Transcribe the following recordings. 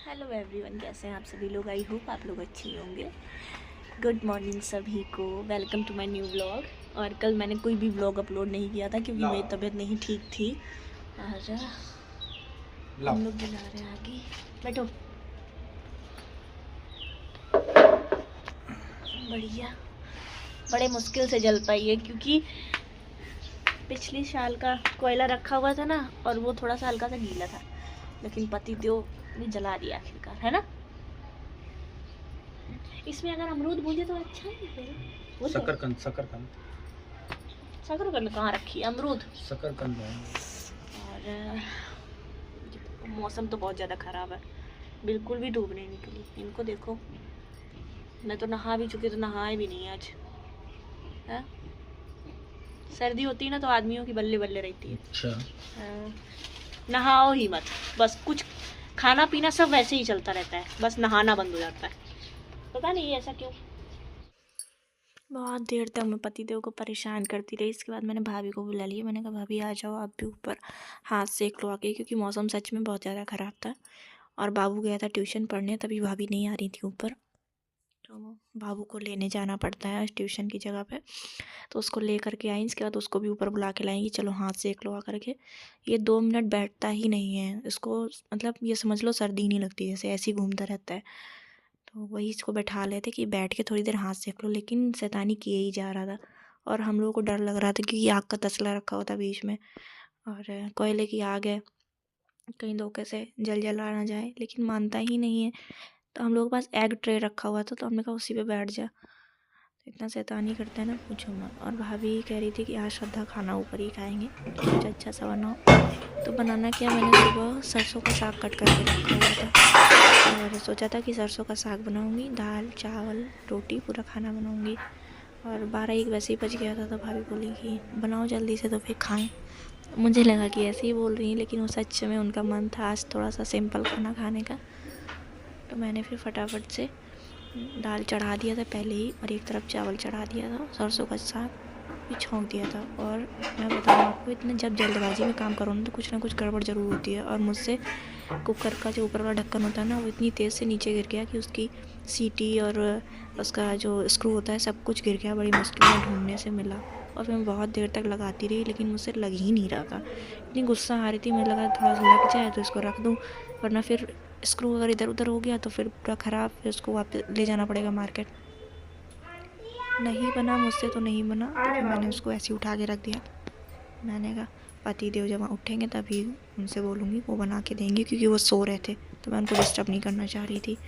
Hello everyone, कैसे हैं आप सभी लोग। आई होप आप लोग अच्छे ही होंगे। गुड मॉर्निंग सभी को, welcome to my new vlog. और कल मैंने कोई भी व्लॉग अपलोड नहीं किया था क्योंकि मेरी तबीयत नहीं ठीक थी। और हम लोग बुला रहे हैं आगे, बैठो। बढ़िया, बड़े मुश्किल से जल पाई है क्योंकि पिछली साल का कोयला रखा हुआ था ना, और वो थोड़ा सा हल्का सा गीला था, लेकिन पति देव ने जला दिया आखिरकार, है ना। इसमें अगर अमरूद भूजे तो अच्छा ही है। शकरकंद शकरकंद शकरकंद कहाँ रखी है, अमरूद। शकरकंद है। और मौसम तो बहुत ज़्यादा ख़राब है, बिल्कुल भी धूप नहीं निकली। इनको देखो, मैं तो नहा भी चुकी तो नहाए भी नहीं आज है। सर्दी होती है ना तो आदमियों की बल्ले बल्ले रहती है। अच्छा, नहाओ ही मत, बस कुछ खाना पीना सब वैसे ही चलता रहता है, बस नहाना बंद हो जाता है। पता नहीं ऐसा क्यों। बहुत देर तक मैं पतिदेव को परेशान करती रही। इसके बाद मैंने भाभी को बुला लिया। मैंने कहा भाभी आ जाओ आप भी ऊपर, हाथ सेक लो आके, क्योंकि मौसम सच में बहुत ज़्यादा ख़राब था। और बाबू गया था ट्यूशन पढ़ने, तभी भाभी नहीं आ रही थी ऊपर। तो बाबू को लेने जाना पड़ता है ट्यूशन की जगह पे, तो उसको ले करके आई। इसके बाद उसको भी ऊपर बुला के लाएंगी, चलो हाथ सेक लो आ करके। ये 2 मिनट बैठता ही नहीं है, इसको मतलब ये समझ लो सर्दी नहीं लगती, जैसे ऐसे ही घूमता रहता है। तो वही इसको बैठा लेते कि बैठ के थोड़ी देर हाथ सेक लो, लेकिन शैतानी किए ही जा रहा था। और हम लोगों को डर लग रहा था क्योंकि आग का तसला रखा हुआ था बीच में, और कोयले की आग है, कहीं धोखे से जल जला ना जाए, लेकिन मानता ही नहीं है। तो हम लोगों के पास एग ट्रे रखा हुआ था, तो हमने कहा उसी पे बैठ जा। तो इतना शैतानी करता है ना, पूछो मत। और भाभी कह रही थी कि आज श्रद्धा खाना ऊपर ही खाएंगे, तो कुछ अच्छा सा बनाओ। तो बनाना क्या, मैंने सुबह सरसों का साग कट करके रखा हुआ था, और सोचा था कि सरसों का साग बनाऊंगी, दाल चावल रोटी पूरा खाना बनाऊंगी। और 12-1 वैसे ही बज गया था, तो भाभी बोली कि बनाओ जल्दी से तो फिर खाएं। मुझे लगा कि ऐसे ही बोल रही हैं, लेकिन वो सच में उनका मन था आज थोड़ा सा सिंपल खाना खाने का। तो मैंने फिर फटाफट से दाल चढ़ा दिया था पहले ही, और एक तरफ चावल चढ़ा दिया था, सरसों का साग भी छोंक दिया था। और मैं बताऊँ आपको, इतने जब जल्दबाजी में काम करो ना कुछ गड़बड़ ज़रूर होती है। और मुझसे कुकर का जो ऊपर वाला ढक्कन होता है ना, वो इतनी तेज़ से नीचे गिर गया कि उसकी सीटी और उसका जो स्क्रू होता है सब कुछ गिर गया। बड़ी मुश्किल में ढूंढने से मिला, और फिर मैं बहुत देर तक लगाती रही, लेकिन मुझसे लग ही नहीं रहा था। इतनी गुस्सा आ रही थी, मुझे लगा थोड़ा सा लग जाए तो इसको रख दूँ, वरना फिर स्क्रू अगर इधर उधर हो गया तो फिर पूरा ख़राब, फिर उसको वापस ले जाना पड़ेगा मार्केट। नहीं बना मुझसे, तो नहीं बना, तो फिर मैंने उसको ऐसे ही उठा के रख दिया। मैंने कहा पति देव जब उठेंगे तभी उनसे बोलूँगी, वो बना के देंगे, क्योंकि वो सो रहे थे तो मैं उनको डिस्टर्ब नहीं करना चाह रही थी।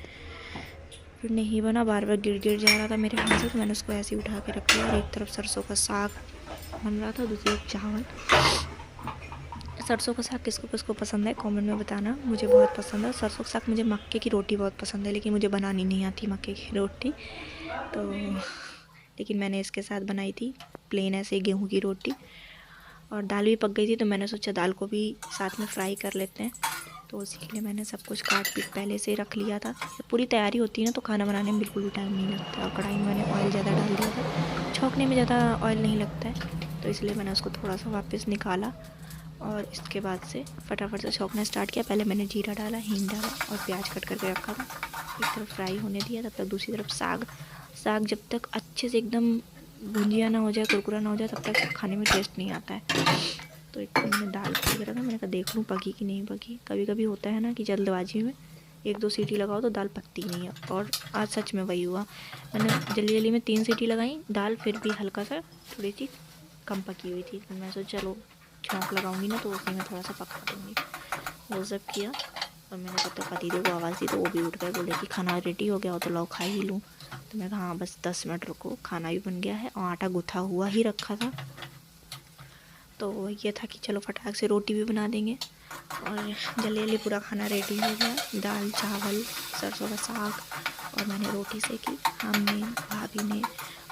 फिर नहीं बना, बार बार गिर जा रहा था मेरे हाथ से, तो मैंने उसको ऐसे ही उठा के रख दिया। और एक तरफ सरसों का साग बन रहा था, दूसरी तरफ चावल। सरसों का साग किसको किसको पसंद है कमेंट में बताना, मुझे बहुत पसंद है सरसों का साग। मुझे मक्के की रोटी बहुत पसंद है, लेकिन मुझे बनानी नहीं आती मक्के की रोटी। तो लेकिन मैंने इसके साथ बनाई थी प्लेन ऐसे गेहूं की रोटी। और दाल भी पक गई थी, तो मैंने सोचा दाल को भी साथ में फ्राई कर लेते हैं। तो उसी के लिए मैंने सब कुछ काट पीट पहले से रख लिया था। जब पूरी तैयारी होती है ना, तो खाना बनाने में बिल्कुल भी टाइम नहीं लगता। और कढ़ाई में मैंने ऑयल ज़्यादा डाल दिया था, छौंकने में ज़्यादा ऑयल नहीं लगता है, तो इसलिए मैंने उसको थोड़ा सा वापस निकाला। और इसके बाद से फटाफट से छौंकना स्टार्ट किया। पहले मैंने जीरा डाला, हींग डाला, और प्याज कट करके रखा था, एक तरफ फ्राई होने दिया। तब तक दूसरी तरफ साग जब तक अच्छे से एकदम भुंजिया ना हो जाए, कुरकुरा ना हो जाए, तब तक खाने में टेस्ट नहीं आता है। तो एक मैंने दाल खोल के रखा, मैंने कहा देख लूँ पकी कि नहीं पकी। कभी कभी होता है ना कि जल्दबाजी में 1-2 सीटी लगाओ तो दाल पकती नहीं है, और आज सच में वही हुआ। मैंने जल्दी जल्दी में 3 सीटी लगाई, दाल फिर भी हल्का सा थोड़ी सी कम पकी हुई थी। तो मैं सोचा चलो छौंक लगाऊंगी ना, तो उसी में थोड़ा सा पका दूँगी। वो सब किया, और मैंने जब तक पतिदेव को आवाज़ दी तो वो भी उठ गए, बोले कि खाना रेडी हो गया हो तो लो खा ही लूँ। तो मैं कहा हाँ बस 10 मिनट रुको, खाना भी बन गया है और आटा गूँथा हुआ ही रखा था। तो ये था कि चलो फटाक से रोटी भी बना देंगे। और जल्दी जल्दी पूरा खाना रेडी हो गया, दाल चावल सरसों का साग, और मैंने रोटी सेकी। हमने, भाभी ने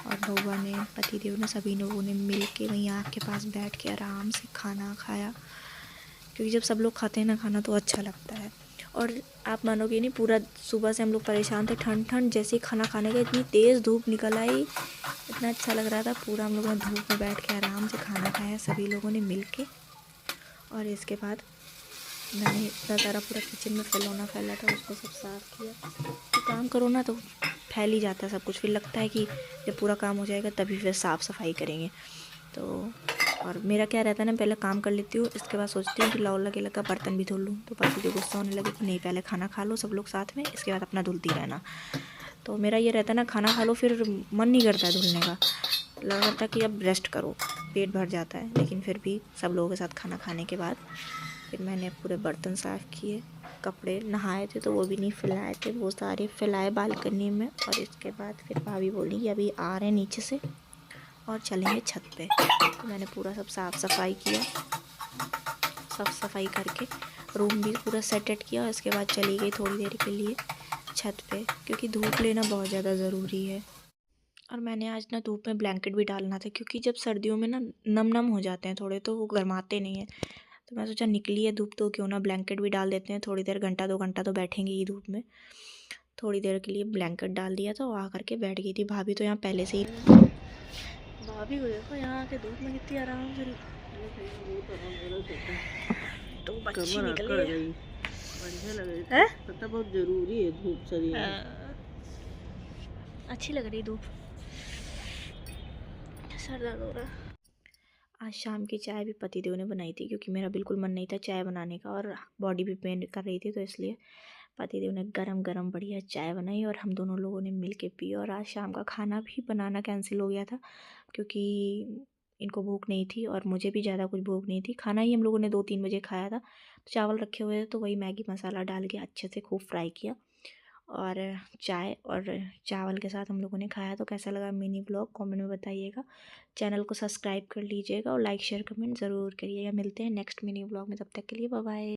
और बउआ ने, पतिदेव ने, सभी लोगों ने मिल के वहीं आग के पास बैठ के आराम से खाना खाया, क्योंकि जब सब लोग खाते हैं ना खाना तो अच्छा लगता है। और आप मानोगे नहीं, पूरा सुबह से हम लोग परेशान थे, ठंड जैसे ही खाना खाने का इतनी तेज़ धूप निकल आई, इतना अच्छा लग रहा था। पूरा हम लोगों ने धूप में बैठ के आराम से खाना खाया सभी लोगों ने मिल के। और इसके बाद मैंने इतना सारा पूरा किचन में फैलौना फैला था, उसको सब साफ़ किया। तो काम करो ना तो फैल ही जाता है सब कुछ, फिर लगता है कि जब पूरा काम हो जाएगा तभी फिर साफ़ सफाई करेंगे। तो और मेरा क्या रहता है ना, पहले काम कर लेती हूँ, इसके बाद सोचती हूँ कि लाओ लगे लगा बर्तन भी धो लूँ। तो पति जो गुस्सा होने लगे कि नहीं पहले खाना खा लो सब लोग साथ में, इसके बाद अपना धुलती रहना। तो मेरा ये रहता है ना, खाना खा लो फिर मन नहीं करता है धुलने का, लगा करता कि अब रेस्ट करो, पेट भर जाता है। लेकिन फिर भी सब लोगों के साथ खाना खाने के बाद फिर मैंने पूरे बर्तन साफ़ किए, कपड़े नहाए थे तो वो भी नहीं फैलाए थे, वो सारे फैलाए बालकनी में। और इसके बाद फिर भाभी बोली कि अभी आ रहे हैं नीचे से और चलेंगे छत पे। तो मैंने पूरा सब साफ़ सफाई किया, साफ़ सफाई करके रूम भी पूरा सेट किया। और इसके बाद चली गई थोड़ी देर के लिए छत पे, क्योंकि धूप लेना बहुत ज़्यादा ज़रूरी है। और मैंने आज ना धूप में ब्लैंकेट भी डालना था, क्योंकि जब सर्दियों में ना नम नम हो जाते हैं थोड़े, तो वो गर्माते नहीं हैं। तो मैं सोचा निकली है धूप तो क्यों ना ब्लैंकेट भी डाल देते हैं, थोड़ी देर, घंटा 2 घंटा तो बैठेंगे ही धूप में। थोड़ी देर के लिए ब्लैंकेट डाल दिया था, आ करके बैठ गई थी। भाभी तो यहाँ पहले से ही, भाभी को देखो यहाँ के धूप में कितनी आराम से तो बच्ची निकल गई, बढ़िया लग रही है? पता बहुत जरूरी है धूप शरीर में। अच्छी लग रही धूप, सर दर्द हो रहा। आज शाम की चाय भी पतिदेव ने बनाई थी, क्योंकि मेरा बिल्कुल मन नहीं था चाय बनाने का और बॉडी भी पेन कर रही थी, तो इसलिए पतिदेव ने गरम गरम बढ़िया चाय बनाई और हम दोनों लोगों ने मिल के पी। और आज शाम का खाना भी बनाना कैंसिल हो गया था, क्योंकि इनको भूख नहीं थी और मुझे भी ज़्यादा कुछ भूख नहीं थी। खाना ही हम लोगों ने 2-3 बजे खाया था, तो चावल रखे हुए थे तो वही मैगी मसाला डाल के अच्छे से खूब फ्राई किया और चाय और चावल के साथ हम लोगों ने खाया। तो कैसा लगा मिनी ब्लॉग कमेंट में बताइएगा। चैनल को सब्सक्राइब कर लीजिएगा और लाइक शेयर कमेंट ज़रूर करिएगा। मिलते हैं नेक्स्ट मिनी ब्लॉग में, तब तक के लिए बाय बाय।